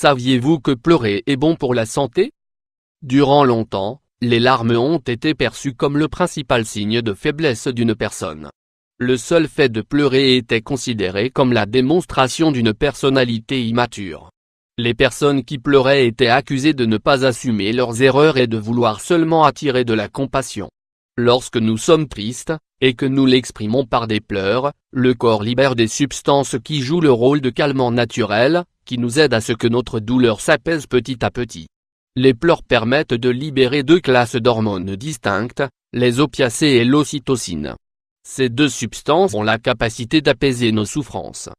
Saviez-vous que pleurer est bon pour la santé? Durant longtemps, les larmes ont été perçues comme le principal signe de faiblesse d'une personne. Le seul fait de pleurer était considéré comme la démonstration d'une personnalité immature. Les personnes qui pleuraient étaient accusées de ne pas assumer leurs erreurs et de vouloir seulement attirer de la compassion. Lorsque nous sommes tristes, et que nous l'exprimons par des pleurs, le corps libère des substances qui jouent le rôle de calmant naturel, qui nous aident à ce que notre douleur s'apaise petit à petit. Les pleurs permettent de libérer deux classes d'hormones distinctes, les opiacés et l'ocytocine. Ces deux substances ont la capacité d'apaiser nos souffrances.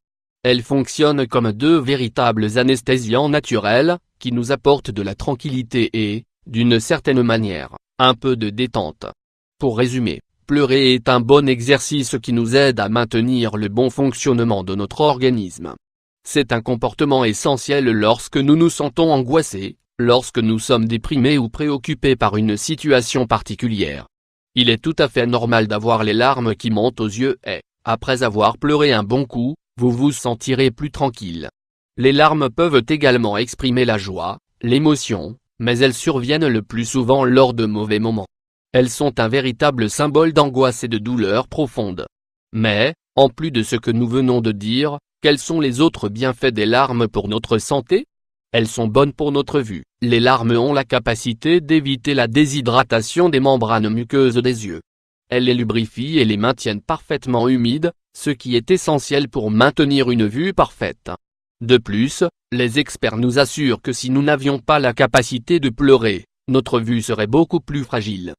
Elles fonctionnent comme deux véritables anesthésiants naturels, qui nous apportent de la tranquillité et, d'une certaine manière, un peu de détente. Pour résumer, pleurer est un bon exercice qui nous aide à maintenir le bon fonctionnement de notre organisme. C'est un comportement essentiel lorsque nous nous sentons angoissés, lorsque nous sommes déprimés ou préoccupés par une situation particulière. Il est tout à fait normal d'avoir les larmes qui montent aux yeux et, après avoir pleuré un bon coup, vous vous sentirez plus tranquille. Les larmes peuvent également exprimer la joie, l'émotion, mais elles surviennent le plus souvent lors de mauvais moments. Elles sont un véritable symbole d'angoisse et de douleur profonde. Mais, en plus de ce que nous venons de dire, quels sont les autres bienfaits des larmes pour notre santé? Elles sont bonnes pour notre vue. Les larmes ont la capacité d'éviter la déshydratation des membranes muqueuses des yeux. Elles les lubrifient et les maintiennent parfaitement humides, ce qui est essentiel pour maintenir une vue parfaite. De plus, les experts nous assurent que si nous n'avions pas la capacité de pleurer, notre vue serait beaucoup plus fragile.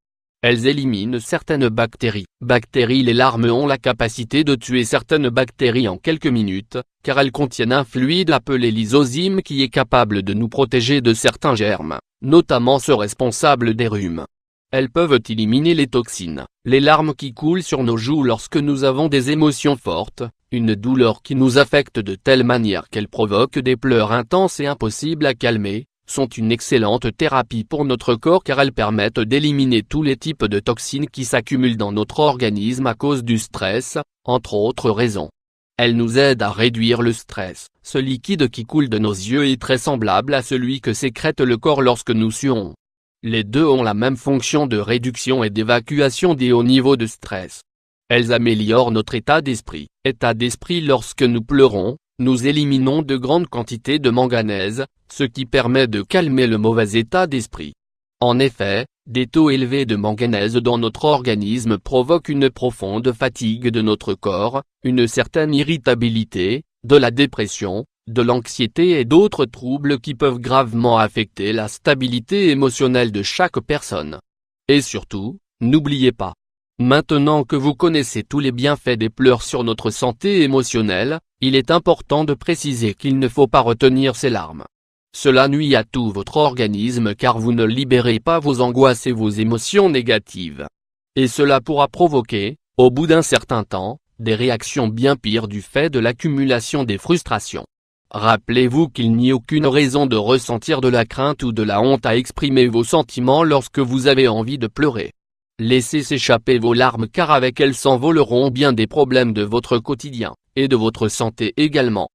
Elles éliminent certaines bactéries. Les larmes ont la capacité de tuer certaines bactéries en quelques minutes, car elles contiennent un fluide appelé lysozyme qui est capable de nous protéger de certains germes, notamment ceux responsables des rhumes. Elles peuvent éliminer les toxines. Les larmes qui coulent sur nos joues lorsque nous avons des émotions fortes, une douleur qui nous affecte de telle manière qu'elle provoque des pleurs intenses et impossibles à calmer, sont une excellente thérapie pour notre corps car elles permettent d'éliminer tous les types de toxines qui s'accumulent dans notre organisme à cause du stress, entre autres raisons. Elles nous aident à réduire le stress. Ce liquide qui coule de nos yeux est très semblable à celui que sécrète le corps lorsque nous suons. Les deux ont la même fonction de réduction et d'évacuation des hauts niveaux de stress. Elles améliorent notre état d'esprit. Lorsque nous pleurons, nous éliminons de grandes quantités de manganèse, ce qui permet de calmer le mauvais état d'esprit. En effet, des taux élevés de manganèse dans notre organisme provoquent une profonde fatigue de notre corps, une certaine irritabilité, de la dépression, de l'anxiété et d'autres troubles qui peuvent gravement affecter la stabilité émotionnelle de chaque personne. Et surtout, n'oubliez pas. Maintenant que vous connaissez tous les bienfaits des pleurs sur notre santé émotionnelle, il est important de préciser qu'il ne faut pas retenir ces larmes. Cela nuit à tout votre organisme car vous ne libérez pas vos angoisses et vos émotions négatives. Et cela pourra provoquer, au bout d'un certain temps, des réactions bien pires du fait de l'accumulation des frustrations. Rappelez-vous qu'il n'y a aucune raison de ressentir de la crainte ou de la honte à exprimer vos sentiments lorsque vous avez envie de pleurer. Laissez s'échapper vos larmes car avec elles s'envoleront bien des problèmes de votre quotidien, et de votre santé également.